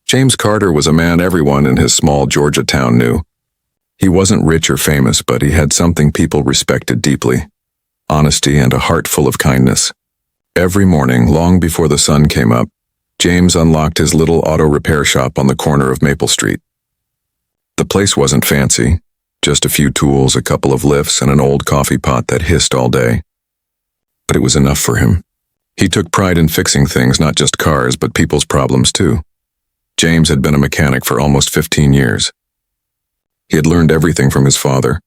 James Carter was a man everyone in his small Georgia town knew. He wasn't rich or famous, but he had something people respected deeply: honesty and a heart full of kindness. Every morning, long before the sun came up, James unlocked his little auto repair shop on the corner of Maple Street. The place wasn't fancy, just a few tools, a couple of lifts, and an old coffee pot that hissed all day. But it was enough for him. He took pride in fixing things, not just cars, but people's problems too. James had been a mechanic for almost 15 years. He had learned everything from his father,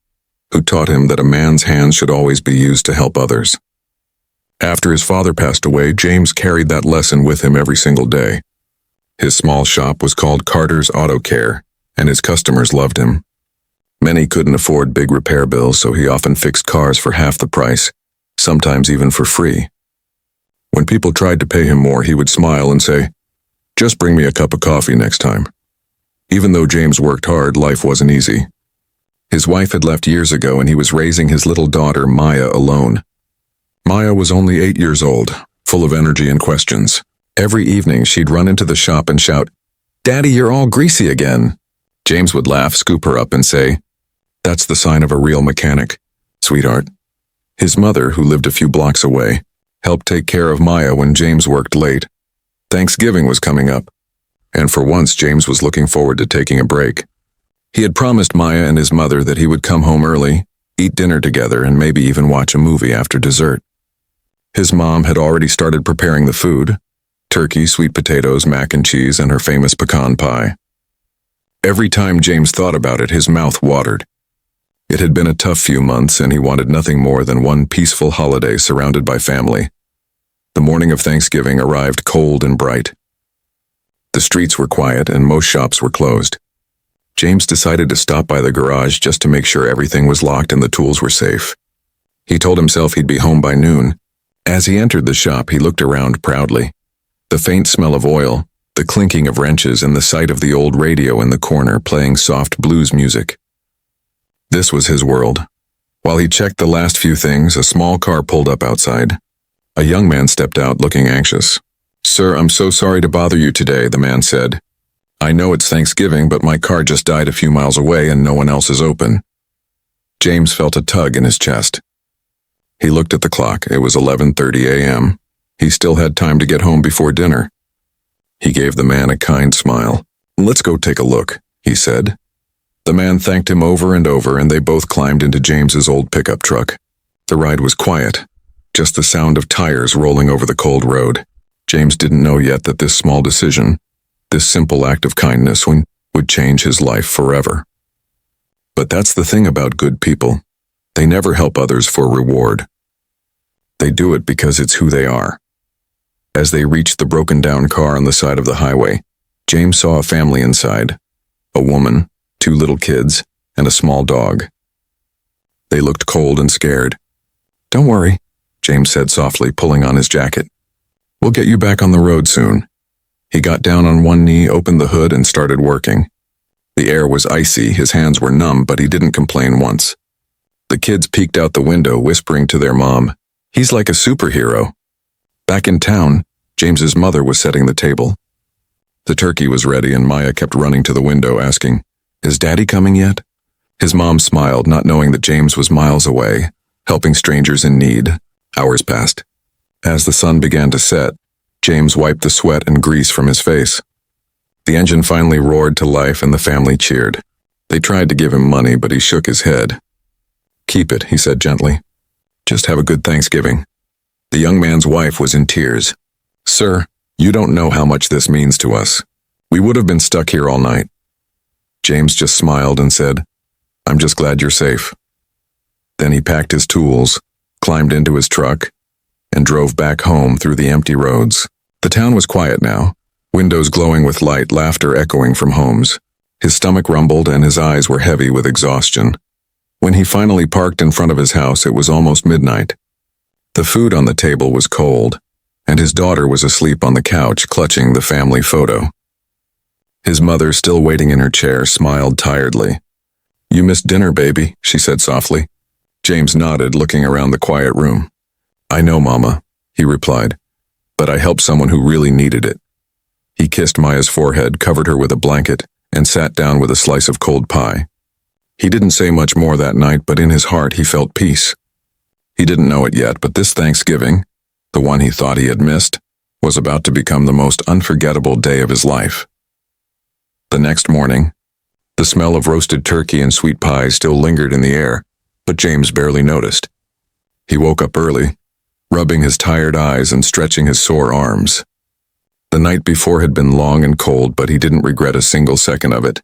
who taught him that a man's hands should always be used to help others. After his father passed away, James carried that lesson with him every single day. His small shop was called Carter's Auto Care, and his customers loved him. Many couldn't afford big repair bills, so he often fixed cars for half the price, sometimes even for free. When people tried to pay him more, he would smile and say, "Just bring me a cup of coffee next time." Even though James worked hard, life wasn't easy. His wife had left years ago, and he was raising his little daughter, Maya, alone. Maya was only 8 years old, full of energy and questions. Every evening, she'd run into the shop and shout, "Daddy, you're all greasy again." James would laugh, scoop her up, and say, "That's the sign of a real mechanic, sweetheart." His mother, who lived a few blocks away, helped take care of Maya when James worked late. Thanksgiving was coming up, and for once James was looking forward to taking a break. He had promised Maya and his mother that he would come home early, eat dinner together, and maybe even watch a movie after dessert. His mom had already started preparing the food: turkey, sweet potatoes, mac and cheese, and her famous pecan pie. Every time James thought about it, his mouth watered. It had been a tough few months, and he wanted nothing more than one peaceful holiday surrounded by family. The morning of Thanksgiving arrived cold and bright. The streets were quiet, and most shops were closed. James decided to stop by the garage just to make sure everything was locked and the tools were safe. He told himself he'd be home by noon. As he entered the shop, he looked around proudly. The faint smell of oil, the clinking of wrenches, and the sight of the old radio in the corner playing soft blues music. This was his world. While he checked the last few things, a small car pulled up outside. A young man stepped out, looking anxious. "Sir, I'm so sorry to bother you today," the man said. "I know it's Thanksgiving, but my car just died a few miles away and no one else is open." James felt a tug in his chest. He looked at the clock. It was 11:30 a.m. He still had time to get home before dinner. He gave the man a kind smile. "Let's go take a look," he said. The man thanked him over and over, and they both climbed into James's old pickup truck. The ride was quiet, just the sound of tires rolling over the cold road. James didn't know yet that this small decision, this simple act of kindness, would change his life forever. But that's the thing about good people. They never help others for reward. They do it because it's who they are. As they reached the broken-down car on the side of the highway, James saw a family inside: a woman, 2 little kids, and a small dog. They looked cold and scared. "Don't worry," James said softly, pulling on his jacket. "We'll get you back on the road soon." He got down on one knee, opened the hood, and started working. The air was icy, his hands were numb, but he didn't complain once. The kids peeked out the window, whispering to their mom, "He's like a superhero." Back in town, James's mother was setting the table. The turkey was ready, and Maya kept running to the window, asking, "Is Daddy coming yet?" His mom smiled, not knowing that James was miles away, helping strangers in need. Hours passed. As the sun began to set, James wiped the sweat and grease from his face. The engine finally roared to life, and the family cheered. They tried to give him money, but he shook his head. "Keep it," he said gently. "Just have a good Thanksgiving." The young man's wife was in tears. "Sir, you don't know how much this means to us. We would have been stuck here all night." James just smiled and said, "I'm just glad you're safe." Then he packed his tools, climbed into his truck, and drove back home through the empty roads. The town was quiet now, windows glowing with light, laughter echoing from homes. His stomach rumbled and his eyes were heavy with exhaustion. When he finally parked in front of his house, it was almost midnight. The food on the table was cold, and his daughter was asleep on the couch, clutching the family photo. His mother, still waiting in her chair, smiled tiredly. "You missed dinner, baby," she said softly. James nodded, looking around the quiet room. "I know, Mama," he replied, "but I helped someone who really needed it." He kissed Maya's forehead, covered her with a blanket, and sat down with a slice of cold pie. He didn't say much more that night, but in his heart he felt peace. He didn't know it yet, but this Thanksgiving, the one he thought he had missed, was about to become the most unforgettable day of his life. The next morning, the smell of roasted turkey and sweet pie still lingered in the air, but James barely noticed. He woke up early, rubbing his tired eyes and stretching his sore arms. The night before had been long and cold, but he didn't regret a single second of it.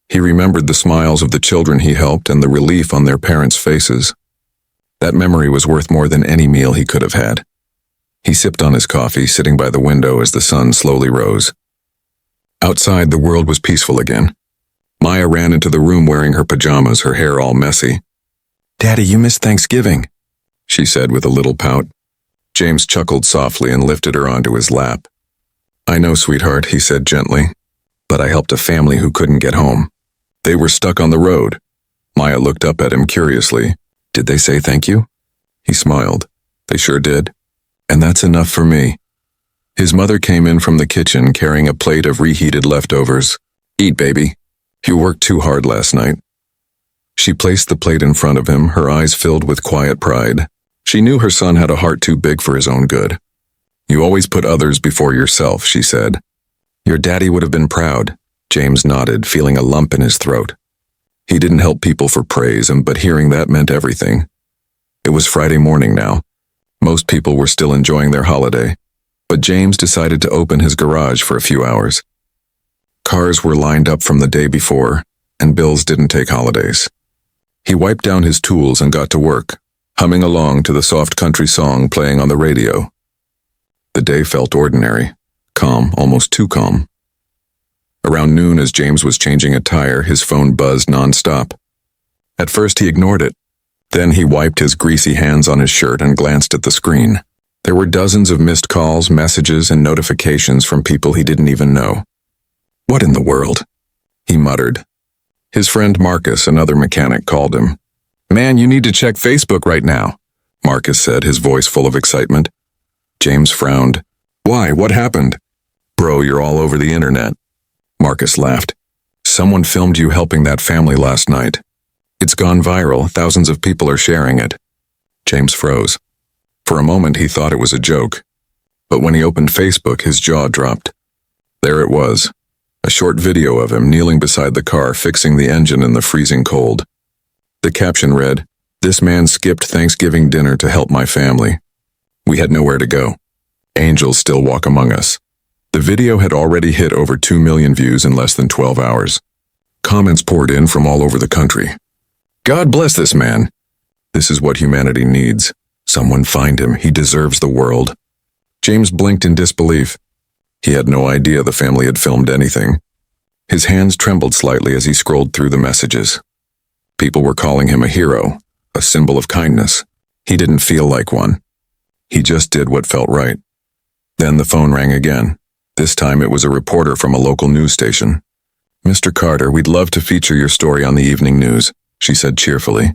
He remembered the smiles of the children he helped and the relief on their parents' faces. That memory was worth more than any meal he could have had. He sipped on his coffee, sitting by the window as the sun slowly rose. Outside, the world was peaceful again. Maya ran into the room wearing her pajamas, her hair all messy. "Daddy, you missed Thanksgiving," she said with a little pout. James chuckled softly and lifted her onto his lap. "I know, sweetheart," he said gently, "but I helped a family who couldn't get home. They were stuck on the road." Maya looked up at him curiously. "Did they say thank you?" He smiled. "They sure did. And that's enough for me." His mother came in from the kitchen carrying a plate of reheated leftovers. "Eat, baby. You worked too hard last night." She placed the plate in front of him, her eyes filled with quiet pride. She knew her son had a heart too big for his own good. "You always put others before yourself," she said. "Your daddy would have been proud." James nodded, feeling a lump in his throat. He didn't help people for praise, but hearing that meant everything. It was Friday morning now. Most people were still enjoying their holiday, but James decided to open his garage for a few hours. Cars were lined up from the day before, and bills didn't take holidays. He wiped down his tools and got to work, humming along to the soft country song playing on the radio. The day felt ordinary, calm, almost too calm. Around noon, as James was changing a tire, his phone buzzed nonstop. At first he ignored it. Then he wiped his greasy hands on his shirt and glanced at the screen. There were dozens of missed calls, messages, and notifications from people he didn't even know. "What in the world?" he muttered. His friend Marcus, another mechanic, called him. "Man, you need to check Facebook right now," Marcus said, his voice full of excitement. James frowned. "Why? What happened?" "Bro, you're all over the internet." Marcus laughed. "Someone filmed you helping that family last night. It's gone viral. Thousands of people are sharing it." James froze. For a moment he thought it was a joke. But when he opened Facebook, his jaw dropped. There it was. A short video of him kneeling beside the car, fixing the engine in the freezing cold. The caption read, "This man skipped Thanksgiving dinner to help my family. We had nowhere to go. Angels still walk among us." The video had already hit over 2 million views in less than 12 hours. Comments poured in from all over the country. "God bless this man. This is what humanity needs. Someone find him. He deserves the world." James blinked in disbelief. He had no idea the family had filmed anything. His hands trembled slightly as he scrolled through the messages. People were calling him a hero, a symbol of kindness. He didn't feel like one. He just did what felt right. Then the phone rang again. This time it was a reporter from a local news station. "Mr. Carter, we'd love to feature your story on the evening news," she said cheerfully.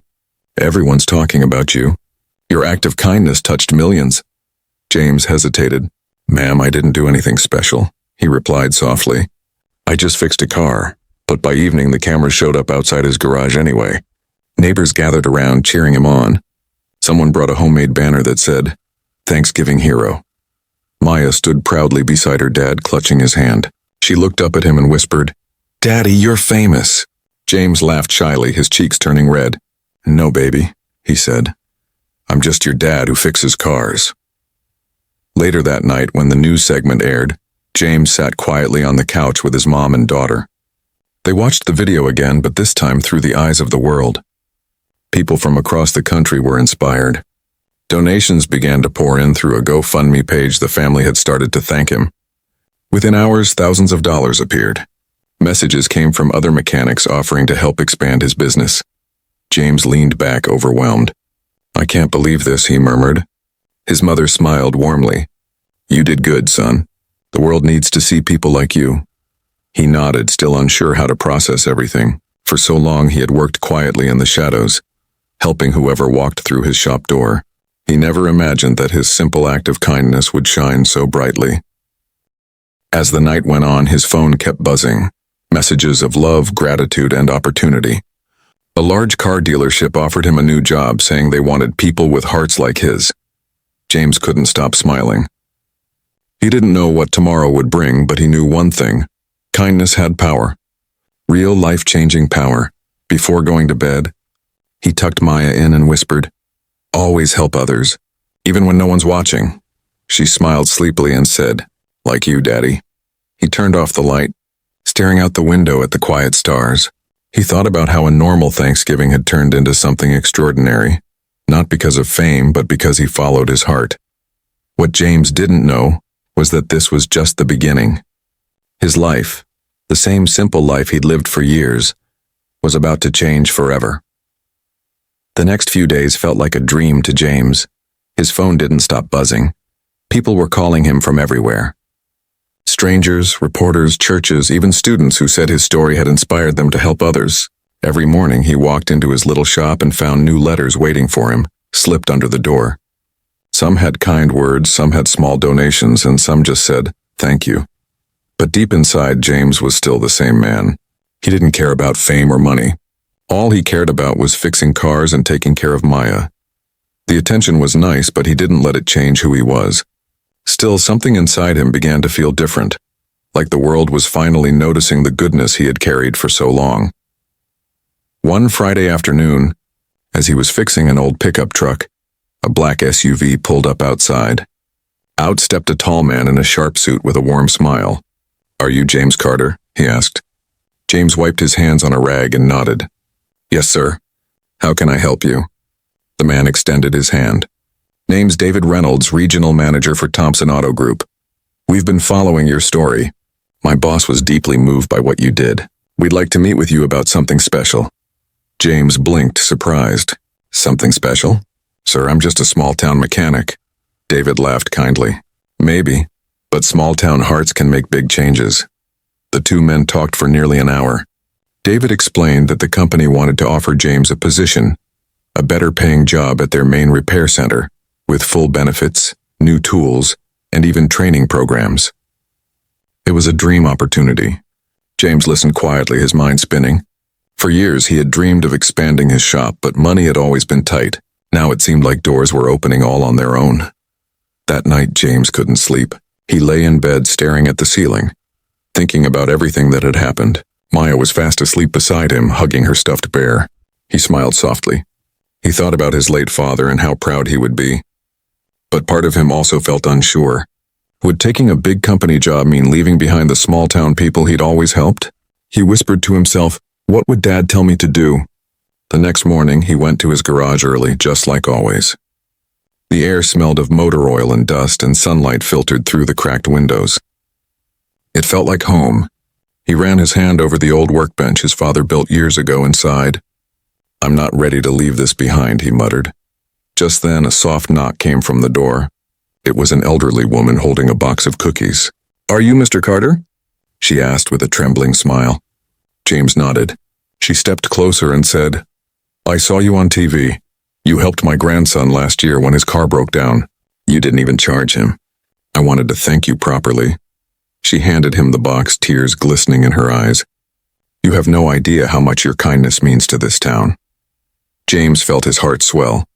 "Everyone's talking about you. Your act of kindness touched millions." James hesitated. "Ma'am, I didn't do anything special," he replied softly. "I just fixed a car." But by evening the cameras showed up outside his garage anyway. Neighbors gathered around, cheering him on. Someone brought a homemade banner that said, "Thanksgiving Hero." Maya stood proudly beside her dad, clutching his hand. She looked up at him and whispered, "Daddy, you're famous." James laughed shyly, his cheeks turning red. "No, baby," he said. "I'm just your dad who fixes cars." Later that night, when the news segment aired, James sat quietly on the couch with his mom and daughter. They watched the video again, but this time through the eyes of the world. People from across the country were inspired. Donations began to pour in through a GoFundMe page the family had started to thank him. Within hours, thousands of dollars appeared. Messages came from other mechanics offering to help expand his business. James leaned back, overwhelmed. "I can't believe this," he murmured. His mother smiled warmly. "You did good, son. The world needs to see people like you." He nodded, still unsure how to process everything. For so long he had worked quietly in the shadows, helping whoever walked through his shop door. He never imagined that his simple act of kindness would shine so brightly. As the night went on, his phone kept buzzing. Messages of love, gratitude, and opportunity. A large car dealership offered him a new job, saying they wanted people with hearts like his. James couldn't stop smiling. He didn't know what tomorrow would bring, but he knew one thing. Kindness had power. Real life-changing power. Before going to bed, he tucked Maya in and whispered, "Always help others, even when no one's watching." She smiled sleepily and said, "Like you, Daddy." He turned off the light, staring out the window at the quiet stars. He thought about how a normal Thanksgiving had turned into something extraordinary, not because of fame, but because he followed his heart. What James didn't know was that this was just the beginning. His life, the same simple life he'd lived for years, was about to change forever. The next few days felt like a dream to James. His phone didn't stop buzzing. People were calling him from everywhere. Strangers, reporters, churches, even students who said his story had inspired them to help others. Every morning he walked into his little shop and found new letters waiting for him, slipped under the door. Some had kind words, some had small donations, and some just said, "Thank you." But deep inside, James was still the same man. He didn't care about fame or money. All he cared about was fixing cars and taking care of Maya. The attention was nice, but he didn't let it change who he was. Still, something inside him began to feel different, like the world was finally noticing the goodness he had carried for so long. One Friday afternoon, as he was fixing an old pickup truck, a black SUV pulled up outside. Out stepped a tall man in a sharp suit with a warm smile. "Are you James Carter?" he asked. James wiped his hands on a rag and nodded. "Yes, sir. How can I help you?" The man extended his hand. "Name's David Reynolds, Regional Manager for Thompson Auto Group. We've been following your story. My boss was deeply moved by what you did. We'd like to meet with you about something special." James blinked, surprised. "Something special? Sir, I'm just a small-town mechanic." David laughed kindly. "Maybe, but small-town hearts can make big changes." The two men talked for nearly an hour. David explained that the company wanted to offer James a position, a better-paying job at their main repair center, with full benefits, new tools, and even training programs. It was a dream opportunity. James listened quietly, his mind spinning. For years he had dreamed of expanding his shop, but money had always been tight. Now it seemed like doors were opening all on their own. That night James couldn't sleep. He lay in bed staring at the ceiling, thinking about everything that had happened. Maya was fast asleep beside him, hugging her stuffed bear. He smiled softly. He thought about his late father and how proud he would be. But part of him also felt unsure. Would taking a big company job mean leaving behind the small-town people he'd always helped? He whispered to himself, "What would Dad tell me to do?" The next morning, he went to his garage early, just like always. The air smelled of motor oil and dust, and sunlight filtered through the cracked windows. It felt like home. He ran his hand over the old workbench his father built years ago and sighed. "I'm not ready to leave this behind," he muttered. Just then, a soft knock came from the door. It was an elderly woman holding a box of cookies. "Are you Mr. Carter?" she asked with a trembling smile. James nodded. She stepped closer and said, "I saw you on TV. You helped my grandson last year when his car broke down. You didn't even charge him. I wanted to thank you properly." She handed him the box, tears glistening in her eyes. "You have no idea how much your kindness means to this town." James felt his heart swell.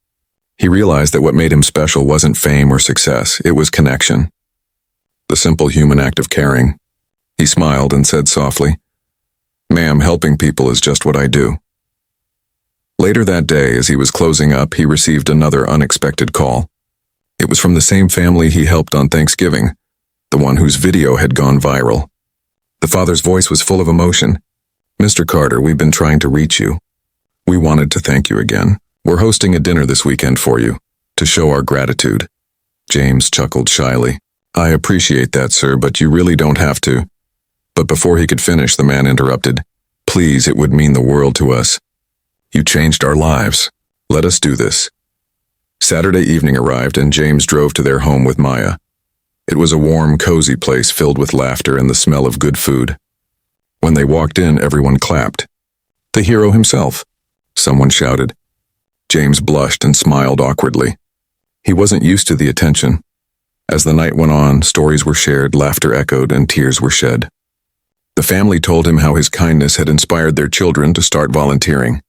He realized that what made him special wasn't fame or success, it was connection. The simple human act of caring. He smiled and said softly, "Ma'am, helping people is just what I do." Later that day, as he was closing up, he received another unexpected call. It was from the same family he helped on Thanksgiving, the one whose video had gone viral. The father's voice was full of emotion. "Mr. Carter, we've been trying to reach you. We wanted to thank you again. We're hosting a dinner this weekend for you, to show our gratitude." James chuckled shyly. "I appreciate that, sir, but you really don't have to." But before he could finish, the man interrupted. "Please, it would mean the world to us. You changed our lives. Let us do this." Saturday evening arrived and James drove to their home with Maya. It was a warm, cozy place filled with laughter and the smell of good food. When they walked in, everyone clapped. "The hero himself," someone shouted. James blushed and smiled awkwardly. He wasn't used to the attention. As the night went on, stories were shared, laughter echoed, and tears were shed. The family told him how his kindness had inspired their children to start volunteering.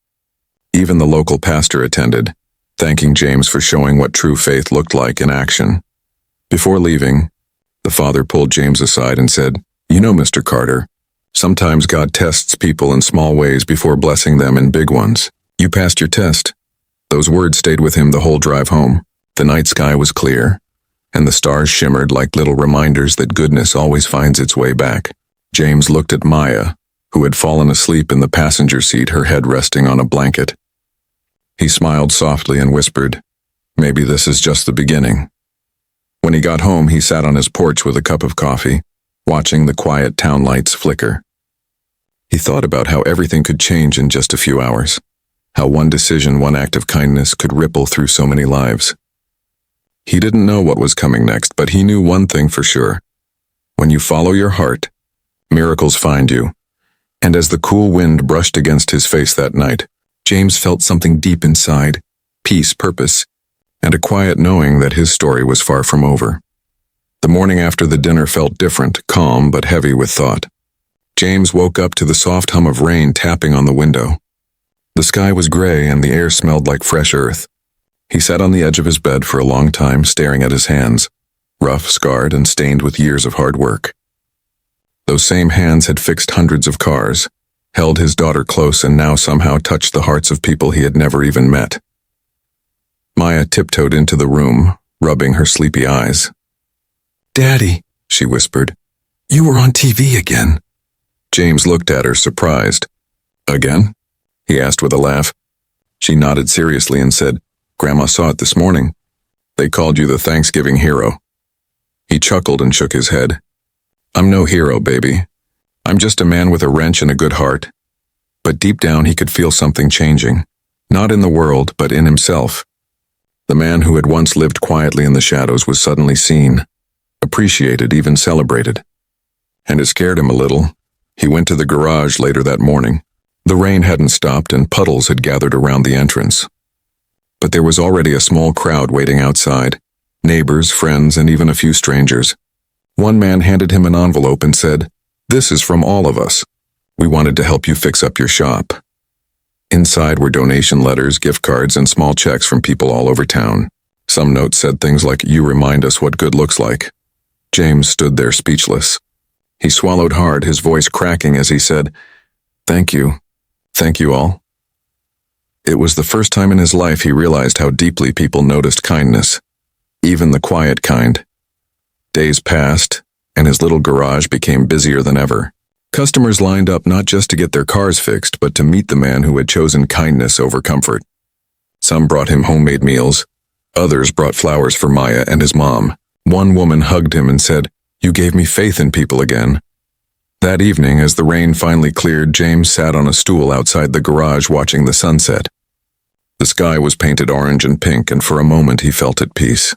Even the local pastor attended, thanking James for showing what true faith looked like in action. Before leaving, the father pulled James aside and said, "You know, Mr. Carter, sometimes God tests people in small ways before blessing them in big ones. You passed your test." Those words stayed with him the whole drive home. The night sky was clear, and the stars shimmered like little reminders that goodness always finds its way back. James looked at Maya, who had fallen asleep in the passenger seat, her head resting on a blanket. He smiled softly and whispered, "Maybe this is just the beginning." When he got home, he sat on his porch with a cup of coffee, watching the quiet town lights flicker. He thought about how everything could change in just a few hours, how one decision, one act of kindness could ripple through so many lives. He didn't know what was coming next, but he knew one thing for sure. When you follow your heart, miracles find you. And as the cool wind brushed against his face that night, James felt something deep inside, peace, purpose, and a quiet knowing that his story was far from over. The morning after the dinner felt different, calm but heavy with thought. James woke up to the soft hum of rain tapping on the window. The sky was gray and the air smelled like fresh earth. He sat on the edge of his bed for a long time, staring at his hands, rough, scarred, and stained with years of hard work. Those same hands had fixed hundreds of cars, held his daughter close, and now somehow touched the hearts of people he had never even met. Maya tiptoed into the room, rubbing her sleepy eyes. "Daddy," she whispered, "you were on TV again." James looked at her, surprised. "Again?" he asked with a laugh. She nodded seriously and said, "Grandma saw it this morning. They called you the Thanksgiving hero." He chuckled and shook his head. "I'm no hero, baby. I'm just a man with a wrench and a good heart." But deep down he could feel something changing, not in the world, but in himself. The man who had once lived quietly in the shadows was suddenly seen, appreciated, even celebrated. And it scared him a little. He went to the garage later that morning. The rain hadn't stopped and puddles had gathered around the entrance. But there was already a small crowd waiting outside, neighbors, friends, and even a few strangers. One man handed him an envelope and said, "This is from all of us. We wanted to help you fix up your shop." Inside were donation letters, gift cards, and small checks from people all over town. Some notes said things like, "You remind us what good looks like." James stood there speechless. He swallowed hard, his voice cracking as he said, "Thank you. Thank you all." It was the first time in his life he realized how deeply people noticed kindness, even the quiet kind. Days passed, and his little garage became busier than ever. Customers lined up not just to get their cars fixed, but to meet the man who had chosen kindness over comfort. Some brought him homemade meals. Others brought flowers for Maya and his mom. One woman hugged him and said, "You gave me faith in people again." That evening, as the rain finally cleared, James sat on a stool outside the garage watching the sunset. The sky was painted orange and pink, and for a moment he felt at peace.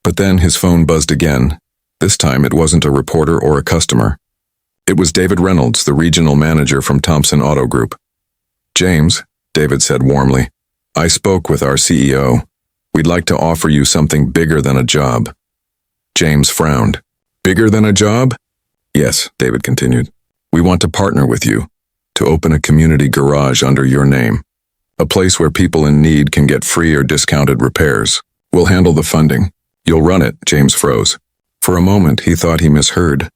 But then his phone buzzed again. This time it wasn't a reporter or a customer. It was David Reynolds, the regional manager from Thompson Auto Group. "James," David said warmly, "I spoke with our CEO. We'd like to offer you something bigger than a job." James frowned. "Bigger than a job?" "Yes," David continued. "We want to partner with you, to open a community garage under your name. A place where people in need can get free or discounted repairs. We'll handle the funding. You'll run it." James froze. For a moment, he thought he misheard.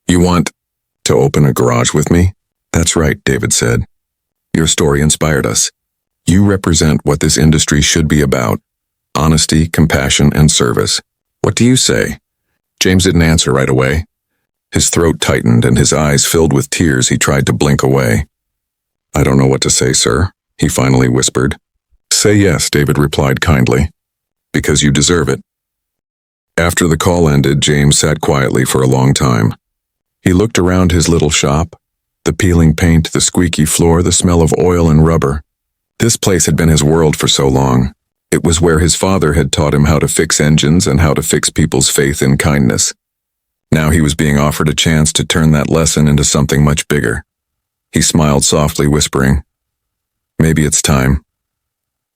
"You want to open a garage with me?" "That's right," David said. "Your story inspired us. You represent what this industry should be about: honesty, compassion, and service. What do you say?" James didn't answer right away. His throat tightened and his eyes filled with tears. He tried to blink away. "I don't know what to say, sir," he finally whispered. "Say yes," David replied kindly, "because you deserve it." After the call ended, James sat quietly for a long time. He looked around his little shop, the peeling paint, the squeaky floor, the smell of oil and rubber. This place had been his world for so long. It was where his father had taught him how to fix engines and how to fix people's faith in kindness. Now he was being offered a chance to turn that lesson into something much bigger. He smiled softly, whispering, "Maybe it's time."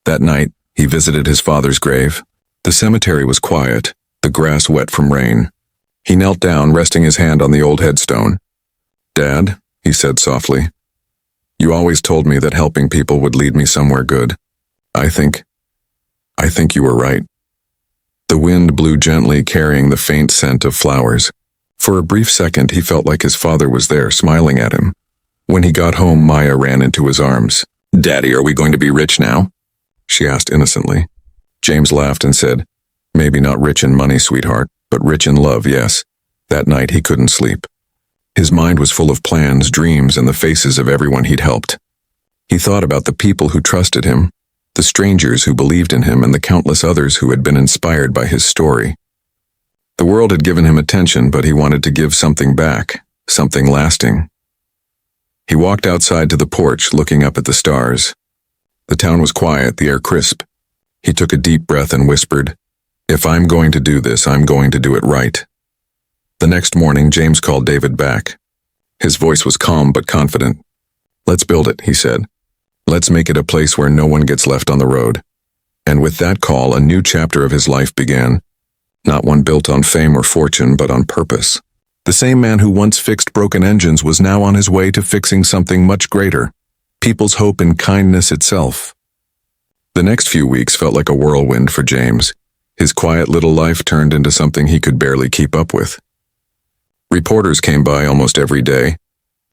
That night, he visited his father's grave. The cemetery was quiet. the grass wet from rain. He knelt down, resting his hand on the old headstone. "Dad," he said softly, "you always told me that helping people would lead me somewhere good. I think you were right." The wind blew gently, carrying the faint scent of flowers. For a brief second, he felt like his father was there, smiling at him. When he got home, Maya ran into his arms. "Daddy, are we going to be rich now?" she asked innocently. James laughed and said, "Maybe not rich in money, sweetheart, but rich in love, yes." That night he couldn't sleep. His mind was full of plans, dreams, and the faces of everyone he'd helped. He thought about the people who trusted him, the strangers who believed in him, and the countless others who had been inspired by his story. The world had given him attention, but he wanted to give something back, something lasting. He walked outside to the porch, looking up at the stars. The town was quiet, the air crisp. He took a deep breath and whispered, "If I'm going to do this, I'm going to do it right." The next morning, James called David back. His voice was calm but confident. "Let's build it," he said. "Let's make it a place where no one gets left on the road." And with that call, a new chapter of his life began. Not one built on fame or fortune, but on purpose. The same man who once fixed broken engines was now on his way to fixing something much greater, people's hope in kindness itself. The next few weeks felt like a whirlwind for James. His quiet little life turned into something he could barely keep up with. Reporters came by almost every day.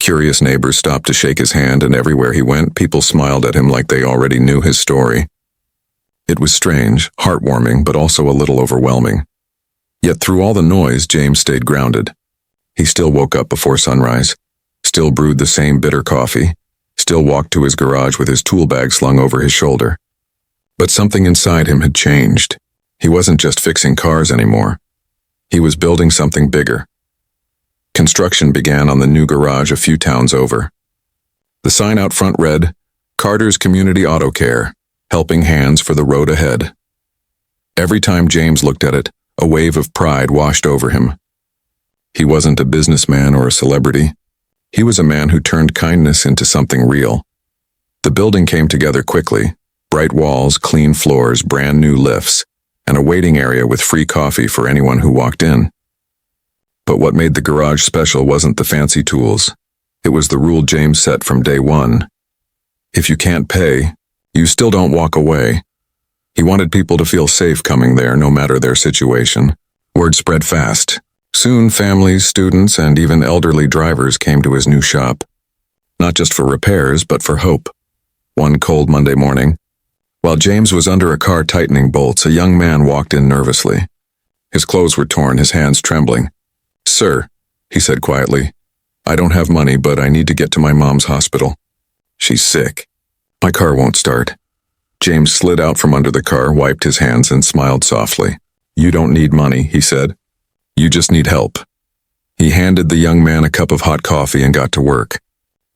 Curious neighbors stopped to shake his hand, and everywhere he went, people smiled at him like they already knew his story. It was strange, heartwarming, but also a little overwhelming. Yet through all the noise, James stayed grounded. He still woke up before sunrise, still brewed the same bitter coffee, still walked to his garage with his tool bag slung over his shoulder. But something inside him had changed. He wasn't just fixing cars anymore. He was building something bigger. Construction began on the new garage a few towns over. The sign out front read, "Carter's Community Auto Care, helping hands for the road ahead." Every time James looked at it, a wave of pride washed over him. He wasn't a businessman or a celebrity. He was a man who turned kindness into something real. The building came together quickly. Bright walls, clean floors, brand new lifts, and a waiting area with free coffee for anyone who walked in. But what made the garage special wasn't the fancy tools. It was the rule James set from day one. If you can't pay, you still don't walk away. He wanted people to feel safe coming there, no matter their situation. Word spread fast. Soon families, students, and even elderly drivers came to his new shop. Not just for repairs, but for hope. One cold Monday morning, while James was under a car tightening bolts, a young man walked in nervously. His clothes were torn, his hands trembling. "Sir," he said quietly, "I don't have money, but I need to get to my mom's hospital. She's sick. My car won't start." James slid out from under the car, wiped his hands, and smiled softly. "You don't need money," he said. "You just need help." He handed the young man a cup of hot coffee and got to work.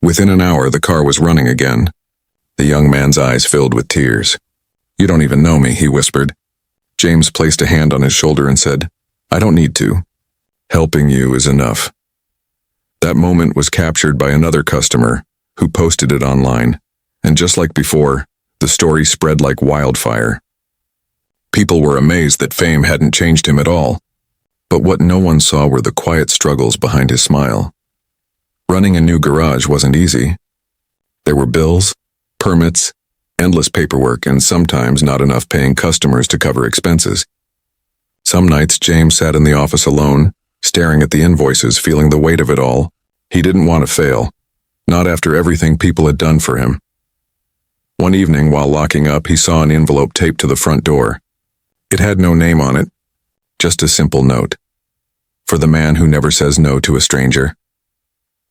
Within an hour, the car was running again. The young man's eyes filled with tears. "You don't even know me," he whispered. James placed a hand on his shoulder and said, "I don't need to. Helping you is enough." That moment was captured by another customer who posted it online, and just like before, the story spread like wildfire. People were amazed that fame hadn't changed him at all. But what no one saw were the quiet struggles behind his smile. Running a new garage wasn't easy. There were bills, permits, endless paperwork, and sometimes not enough paying customers to cover expenses. Some nights James sat in the office alone, staring at the invoices, feeling the weight of it all. He didn't want to fail, not after everything people had done for him. One evening, while locking up, he saw an envelope taped to the front door. It had no name on it, just a simple note. For the man who never says no to a stranger.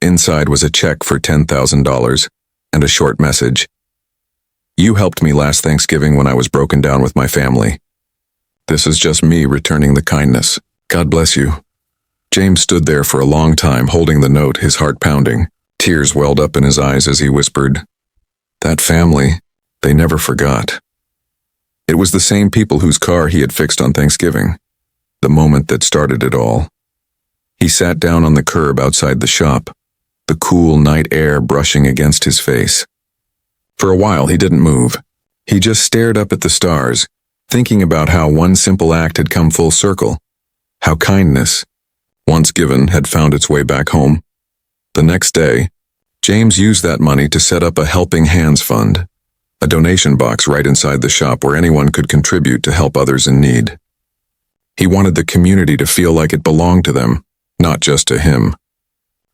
Inside was a check for $10,000 and a short message. "You helped me last Thanksgiving when I was broken down with my family. This is just me returning the kindness. God bless you." James stood there for a long time, holding the note, his heart pounding. Tears welled up in his eyes as he whispered, "That family, they never forgot." It was the same people whose car he had fixed on Thanksgiving, the moment that started it all. He sat down on the curb outside the shop, the cool night air brushing against his face. For a while he didn't move. He just stared up at the stars, thinking about how one simple act had come full circle. How kindness, once given, had found its way back home. The next day, James used that money to set up a Helping Hands Fund, a donation box right inside the shop where anyone could contribute to help others in need. He wanted the community to feel like it belonged to them, not just to him.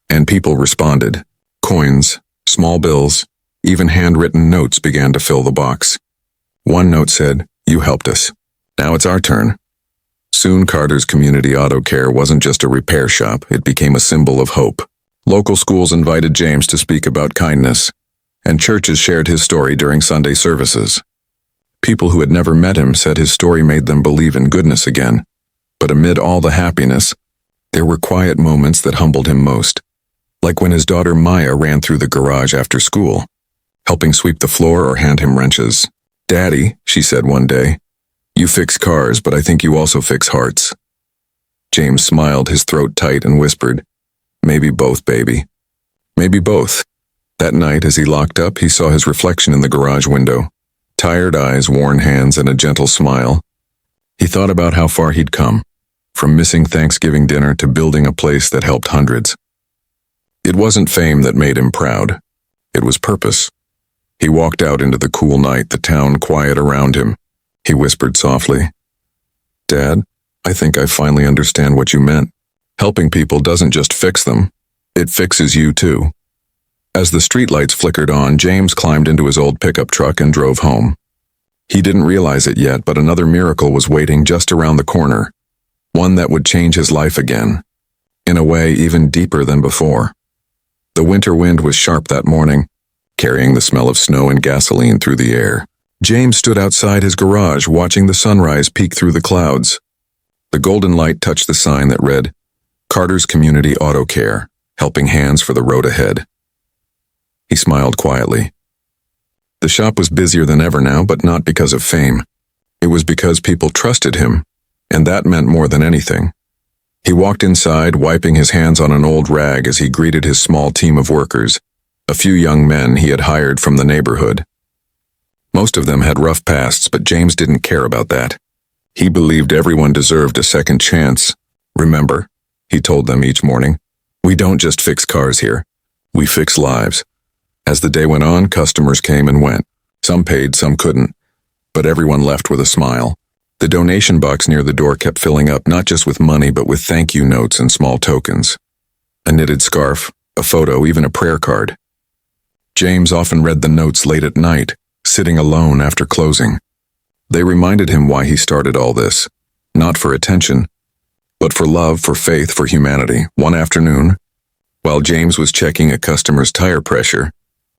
And people responded. Coins, small bills, even handwritten notes began to fill the box. One note said, "You helped us. Now it's our turn." Soon Carter's Community Auto Care wasn't just a repair shop, it became a symbol of hope. Local schools invited James to speak about kindness, and churches shared his story during Sunday services. People who had never met him said his story made them believe in goodness again. But amid all the happiness, there were quiet moments that humbled him most. Like when his daughter Maya ran through the garage after school, helping sweep the floor or hand him wrenches. "Daddy," she said one day, "you fix cars, but I think you also fix hearts." James smiled, his throat tight, and whispered, "Maybe both, baby. Maybe both." That night, as he locked up, he saw his reflection in the garage window. Tired eyes, worn hands, and a gentle smile. He thought about how far he'd come, from missing Thanksgiving dinner to building a place that helped hundreds. It wasn't fame that made him proud. It was purpose. He walked out into the cool night, the town quiet around him. He whispered softly, "Dad, I think I finally understand what you meant. Helping people doesn't just fix them, it fixes you too." As the streetlights flickered on, James climbed into his old pickup truck and drove home. He didn't realize it yet, but another miracle was waiting just around the corner. One that would change his life again, in a way even deeper than before. The winter wind was sharp that morning, carrying the smell of snow and gasoline through the air. James stood outside his garage, watching the sunrise peek through the clouds. The golden light touched the sign that read, "Carter's Community Auto Care, Helping Hands for the Road Ahead." He smiled quietly. The shop was busier than ever now, but not because of fame. It was because people trusted him, and that meant more than anything. He walked inside, wiping his hands on an old rag as he greeted his small team of workers, a few young men he had hired from the neighborhood. Most of them had rough pasts, but James didn't care about that. He believed everyone deserved a second chance. "Remember," he told them each morning, "we don't just fix cars here. We fix lives." As the day went on, customers came and went. Some paid, some couldn't, but everyone left with a smile. The donation box near the door kept filling up, not just with money, but with thank you notes and small tokens. A knitted scarf, a photo, even a prayer card. James often read the notes late at night, sitting alone after closing. They reminded him why he started all this. Not for attention, but for love, for faith, for humanity. One afternoon, while James was checking a customer's tire pressure,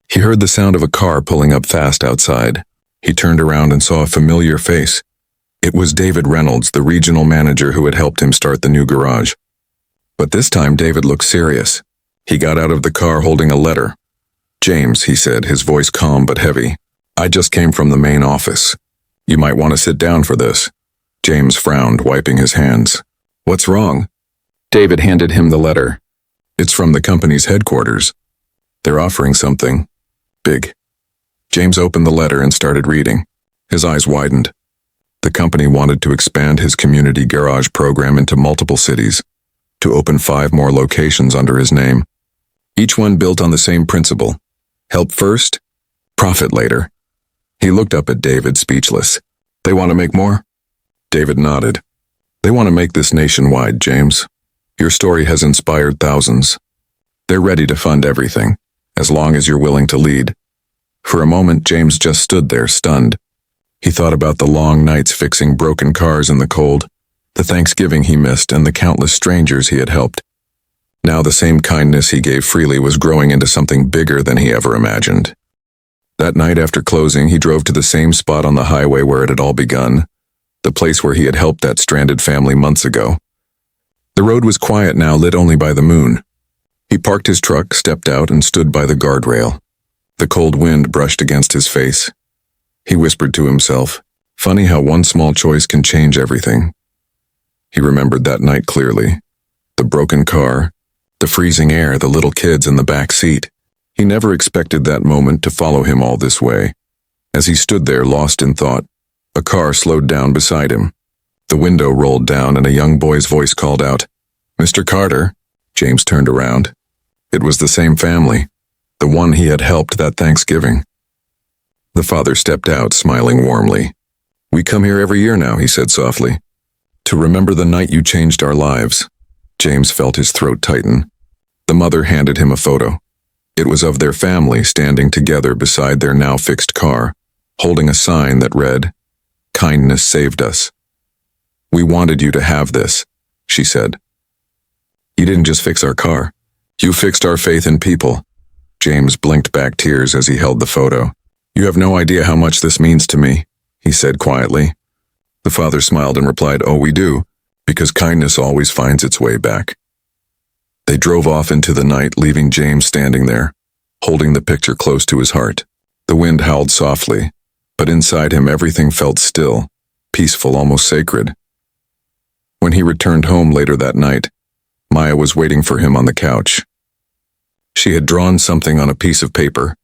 he heard the sound of a car pulling up fast outside. He turned around and saw a familiar face. It was David Reynolds, the regional manager who had helped him start the new garage. But this time David looked serious. He got out of the car holding a letter. "James," he said, his voice calm but heavy, "I just came from the main office. You might want to sit down for this." James frowned, wiping his hands. "What's wrong?" David handed him the letter. "It's from the company's headquarters. They're offering something big." James opened the letter and started reading. His eyes widened. The company wanted to expand his community garage program into multiple cities, to open 5 more locations under his name. Each one built on the same principle: help first, profit later. He looked up at David, speechless. "They want to make more?" David nodded. "They want to make this nationwide, James. Your story has inspired thousands. They're ready to fund everything, as long as you're willing to lead." For a moment, James just stood there, stunned. He thought about the long nights fixing broken cars in the cold, the Thanksgiving he missed, and the countless strangers he had helped. Now the same kindness he gave freely was growing into something bigger than he ever imagined. That night after closing, he drove to the same spot on the highway where it had all begun, the place where he had helped that stranded family months ago. The road was quiet now, lit only by the moon. He parked his truck, stepped out, and stood by the guardrail. The cold wind brushed against his face. He whispered to himself, "Funny how one small choice can change everything." He remembered that night clearly. The broken car, the freezing air, the little kids in the back seat. He never expected that moment to follow him all this way. As he stood there, lost in thought, a car slowed down beside him. The window rolled down and a young boy's voice called out, "Mr. Carter." James turned around. It was the same family, the one he had helped that Thanksgiving. The father stepped out, smiling warmly. "We come here every year now," he said softly, "to remember the night you changed our lives." James felt his throat tighten. The mother handed him a photo. It was of their family standing together beside their now fixed car, holding a sign that read, "Kindness saved us." "We wanted you to have this," she said. "You didn't just fix our car. You fixed our faith in people." James blinked back tears as he held the photo. "You have no idea how much this means to me," he said quietly. The father smiled and replied, "Oh, we do, because kindness always finds its way back." They drove off into the night, leaving James standing there, holding the picture close to his heart. The wind howled softly, but inside him everything felt still, peaceful, almost sacred. When he returned home later that night, Maya was waiting for him on the couch. She had drawn something on a piece of paper.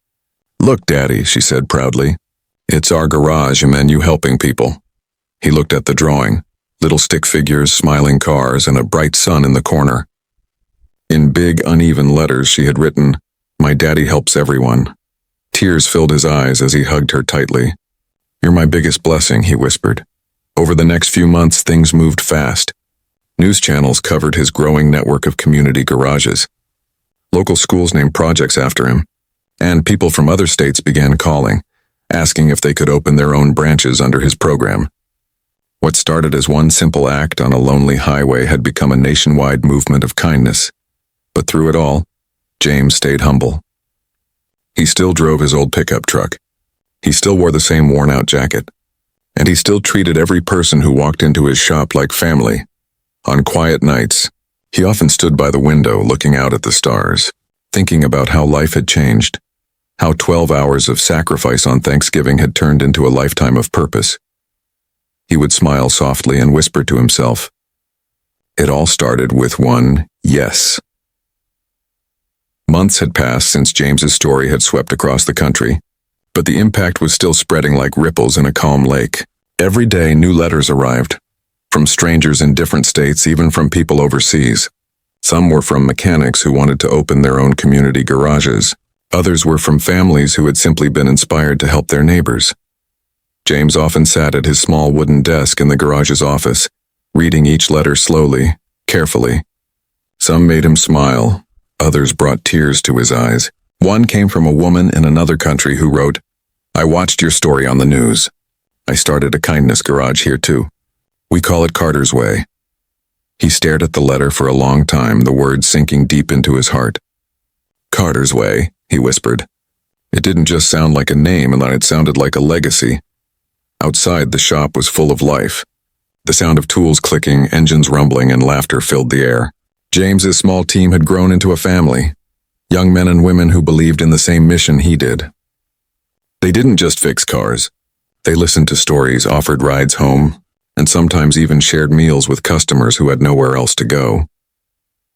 "Look, Daddy," she said proudly. "It's our garage and you helping people." He looked at the drawing, little stick figures, smiling cars, and a bright sun in the corner. In big, uneven letters she had written, "My daddy helps everyone." Tears filled his eyes as he hugged her tightly. "You're my biggest blessing," he whispered. Over the next few months, things moved fast. News channels covered his growing network of community garages. Local schools named projects after him, and people from other states began calling, asking if they could open their own branches under his program. What started as one simple act on a lonely highway had become a nationwide movement of kindness. But through it all, James stayed humble. He still drove his old pickup truck. He still wore the same worn-out jacket. And he still treated every person who walked into his shop like family. On quiet nights, he often stood by the window looking out at the stars, thinking about how life had changed, how 12 hours of sacrifice on Thanksgiving had turned into a lifetime of purpose. He would smile softly and whisper to himself, "It all started with one yes." Months had passed since James's story had swept across the country, but the impact was still spreading like ripples in a calm lake. Every day new letters arrived, from strangers in different states, even from people overseas. Some were from mechanics who wanted to open their own community garages. Others were from families who had simply been inspired to help their neighbors. James often sat at his small wooden desk in the garage's office, reading each letter slowly, carefully. Some made him smile, others brought tears to his eyes. One came from a woman in another country who wrote, "I watched your story on the news. I started a kindness garage here too. We call it Carter's Way." He stared at the letter for a long time, the words sinking deep into his heart. "Carter's Way," he whispered. It didn't just sound like a name, and it sounded like a legacy. Outside, the shop was full of life. The sound of tools clicking, engines rumbling, and laughter filled the air. James's small team had grown into a family, young men and women who believed in the same mission he did. They didn't just fix cars. They listened to stories, offered rides home, and sometimes even shared meals with customers who had nowhere else to go.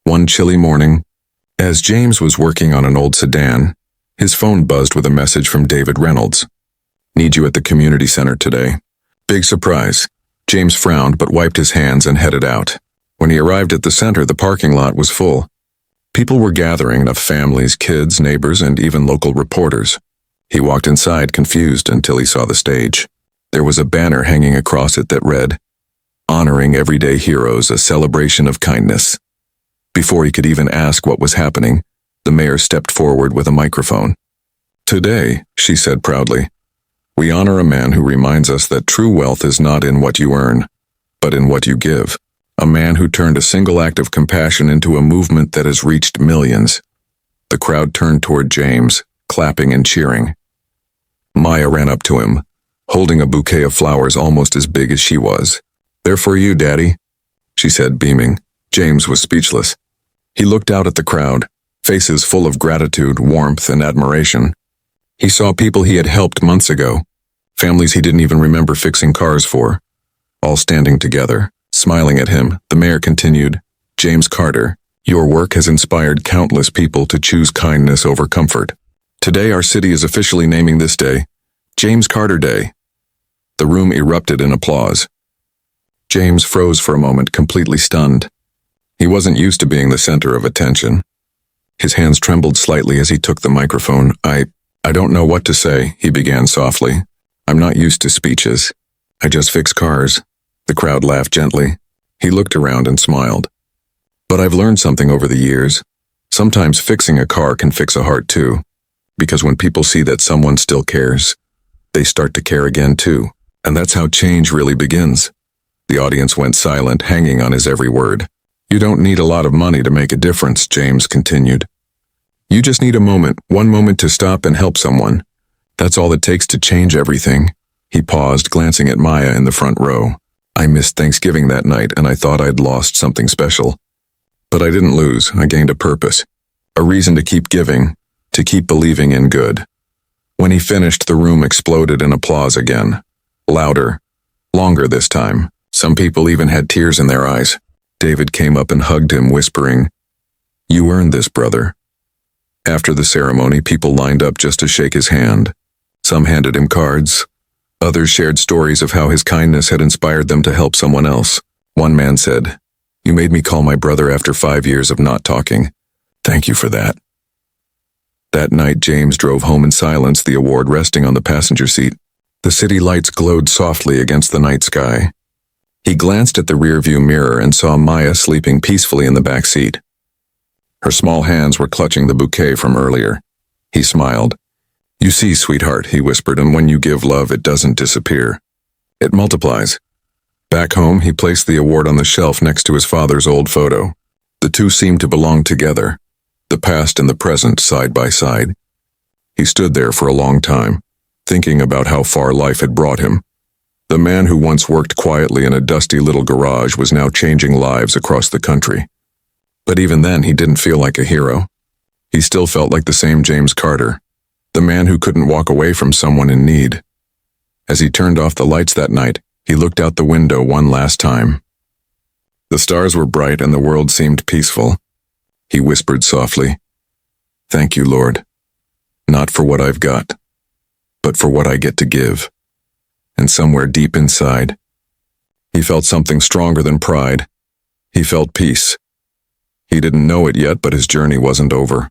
One chilly morning, as James was working on an old sedan, his phone buzzed with a message from David Reynolds. "Need you at the community center today." Big surprise. James frowned but wiped his hands and headed out. When he arrived at the center, the parking lot was full. People were gathering, of families, kids, neighbors, and even local reporters. He walked inside, confused, until he saw the stage. There was a banner hanging across it that read, "Honoring Everyday Heroes, a Celebration of Kindness." Before he could even ask what was happening, the mayor stepped forward with a microphone. "Today," she said proudly, "we honor a man who reminds us that true wealth is not in what you earn, but in what you give. A man who turned a single act of compassion into a movement that has reached millions." The crowd turned toward James, clapping and cheering. Maya ran up to him, holding a bouquet of flowers almost as big as she was. "They're for you, Daddy," she said, beaming. James was speechless. He looked out at the crowd, faces full of gratitude, warmth, and admiration. He saw people he had helped months ago, families he didn't even remember fixing cars for, all standing together, smiling at him. The mayor continued, "James Carter, your work has inspired countless people to choose kindness over comfort. Today our city is officially naming this day James Carter Day." The room erupted in applause. James froze for a moment, completely stunned. He wasn't used to being the center of attention. His hands trembled slightly as he took the microphone. I don't know what to say, he began softly. I'm not used to speeches. I just fix cars. The crowd laughed gently. He looked around and smiled. But I've learned something over the years. Sometimes fixing a car can fix a heart too. Because when people see that someone still cares, they start to care again too. And that's how change really begins. The audience went silent, hanging on his every word. You don't need a lot of money to make a difference, James continued. You just need a moment, one moment to stop and help someone. That's all it takes to change everything. He paused, glancing at Maya in the front row. I missed Thanksgiving that night, and I thought I'd lost something special. But I didn't lose. I gained a purpose. A reason to keep giving, to keep believing in good. When he finished, the room exploded in applause again. Louder. Longer this time. Some people even had tears in their eyes. David came up and hugged him, whispering, You earned this, brother. After the ceremony, people lined up just to shake his hand. Some handed him cards. Others shared stories of how his kindness had inspired them to help someone else. One man said, You made me call my brother after 5 years of not talking. Thank you for that. That night, James drove home in silence, the award resting on the passenger seat. The city lights glowed softly against the night sky. He glanced at the rearview mirror and saw Maya sleeping peacefully in the back seat. Her small hands were clutching the bouquet from earlier. He smiled. You see, sweetheart, he whispered, and when you give love, it doesn't disappear. It multiplies. Back home, he placed the award on the shelf next to his father's old photo. The two seemed to belong together, the past and the present side by side. He stood there for a long time, thinking about how far life had brought him. The man who once worked quietly in a dusty little garage was now changing lives across the country. But even then, he didn't feel like a hero. He still felt like the same James Carter, the man who couldn't walk away from someone in need. As he turned off the lights that night, he looked out the window one last time. The stars were bright and the world seemed peaceful. He whispered softly, Thank you, Lord. Not for what I've got, but for what I get to give. And somewhere deep inside, he felt something stronger than pride. He felt peace. He didn't know it yet, but his journey wasn't over.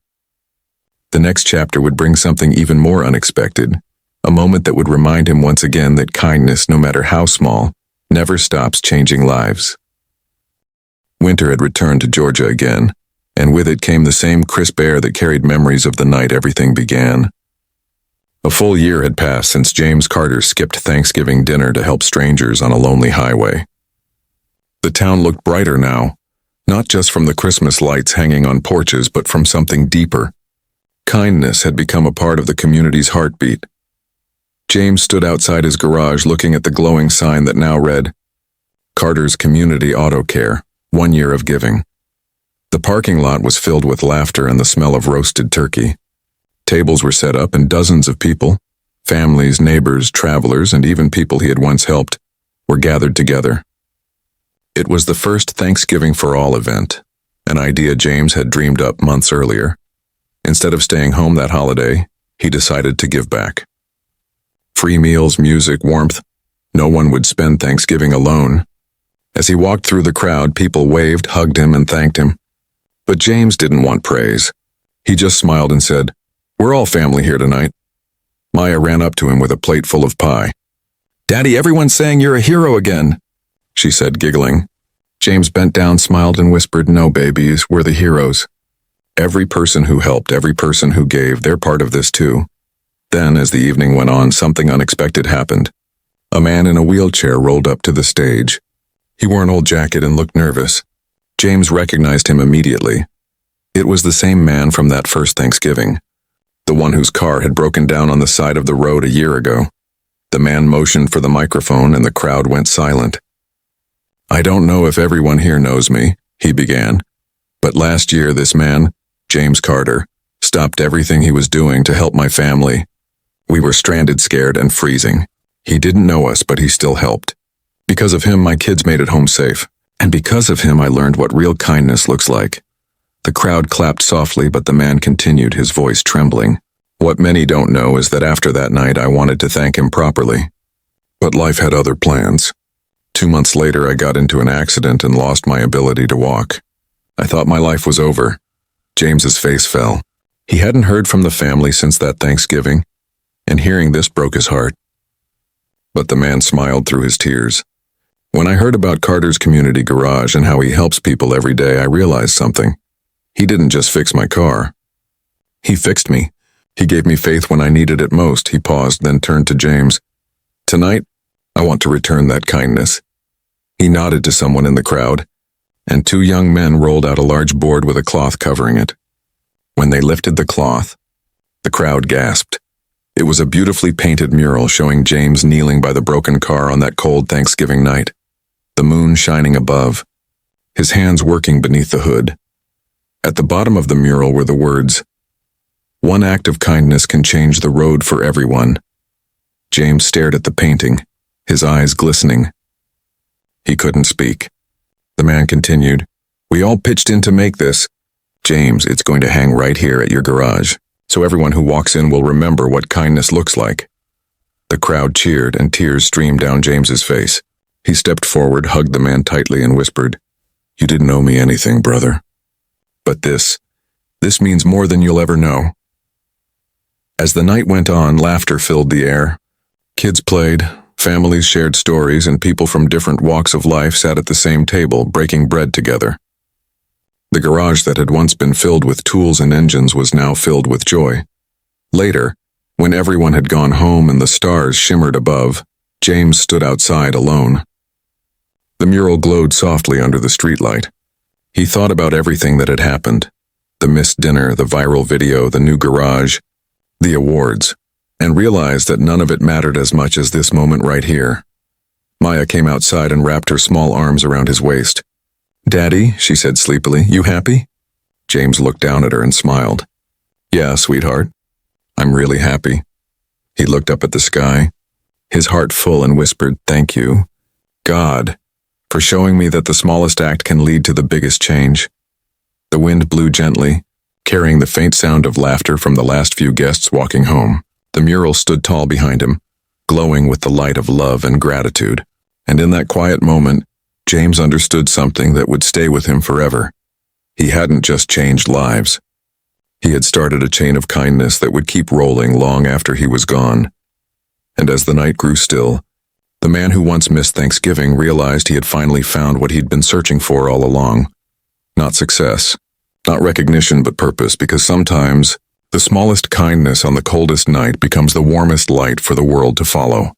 The next chapter would bring something even more unexpected, a moment that would remind him once again that kindness, no matter how small, never stops changing lives. Winter had returned to Georgia again, and with it came the same crisp air that carried memories of the night everything began. A full year had passed since James Carter skipped Thanksgiving dinner to help strangers on a lonely highway. The town looked brighter now, not just from the Christmas lights hanging on porches, but from something deeper. Kindness had become a part of the community's heartbeat. James stood outside his garage looking at the glowing sign that now read, Carter's Community Auto Care, 1 year of giving. The parking lot was filled with laughter and the smell of roasted turkey. Tables were set up and dozens of people, families, neighbors, travelers, and even people he had once helped, were gathered together. It was the first Thanksgiving for All event, an idea James had dreamed up months earlier. Instead of staying home that holiday, he decided to give back. Free meals, music, warmth. No one would spend Thanksgiving alone. As he walked through the crowd, people waved, hugged him, and thanked him. But James didn't want praise. He just smiled and said, We're all family here tonight. Maya ran up to him with a plate full of pie. Daddy, everyone's saying you're a hero again, she said, giggling. James bent down, smiled, and whispered, No, babies, we're the heroes. Every person who helped, every person who gave, they're part of this too. Then, as the evening went on, something unexpected happened. A man in a wheelchair rolled up to the stage. He wore an old jacket and looked nervous. James recognized him immediately. It was the same man from that first Thanksgiving, the one whose car had broken down on the side of the road a year ago. The man motioned for the microphone and the crowd went silent. I don't know if everyone here knows me, he began, but last year this man, James Carter, stopped everything he was doing to help my family. We were stranded, scared, and freezing. He didn't know us, but he still helped. Because of him, my kids made it home safe. And because of him, I learned what real kindness looks like. The crowd clapped softly, but the man continued, his voice trembling. What many don't know is that after that night, I wanted to thank him properly. But life had other plans. 2 months later, I got into an accident and lost my ability to walk. I thought my life was over. James's face fell. He hadn't heard from the family since that Thanksgiving, and hearing this broke his heart. But the man smiled through his tears. When I heard about Carter's community garage and how he helps people every day, I realized something. He didn't just fix my car. He fixed me. He gave me faith when I needed it most. He paused, then turned to James. Tonight, I want to return that kindness. He nodded to someone in the crowd, and 2 young men rolled out a large board with a cloth covering it. When they lifted the cloth, the crowd gasped. It was a beautifully painted mural showing James kneeling by the broken car on that cold Thanksgiving night, the moon shining above, his hands working beneath the hood. At the bottom of the mural were the words, "One act of kindness can change the road for everyone." James stared at the painting, his eyes glistening. He couldn't speak. The man continued, "We all pitched in to make this. James, it's going to hang right here at your garage, so everyone who walks in will remember what kindness looks like." The crowd cheered and tears streamed down James's face. He stepped forward, hugged the man tightly, and whispered, "You didn't owe me anything, brother. But this means more than you'll ever know." As the night went on, laughter filled the air. Kids played, families shared stories, and people from different walks of life sat at the same table, breaking bread together. The garage that had once been filled with tools and engines was now filled with joy. Later, when everyone had gone home and the stars shimmered above, James stood outside alone. The mural glowed softly under the streetlight. He thought about everything that had happened: the missed dinner, the viral video, the new garage, the awards, and realized that none of it mattered as much as this moment right here. Maya came outside and wrapped her small arms around his waist. "Daddy," she said sleepily, "you happy?" James looked down at her and smiled. "Yeah, sweetheart. I'm really happy." He looked up at the sky, his heart full, and whispered, "Thank you, God, for showing me that the smallest act can lead to the biggest change." The wind blew gently, carrying the faint sound of laughter from the last few guests walking home. The mural stood tall behind him, glowing with the light of love and gratitude. And in that quiet moment, James understood something that would stay with him forever. He hadn't just changed lives. He had started a chain of kindness that would keep rolling long after he was gone. And as the night grew still, the man who once missed Thanksgiving realized he had finally found what he'd been searching for all along. Not success, not recognition, but purpose, because sometimes the smallest kindness on the coldest night becomes the warmest light for the world to follow.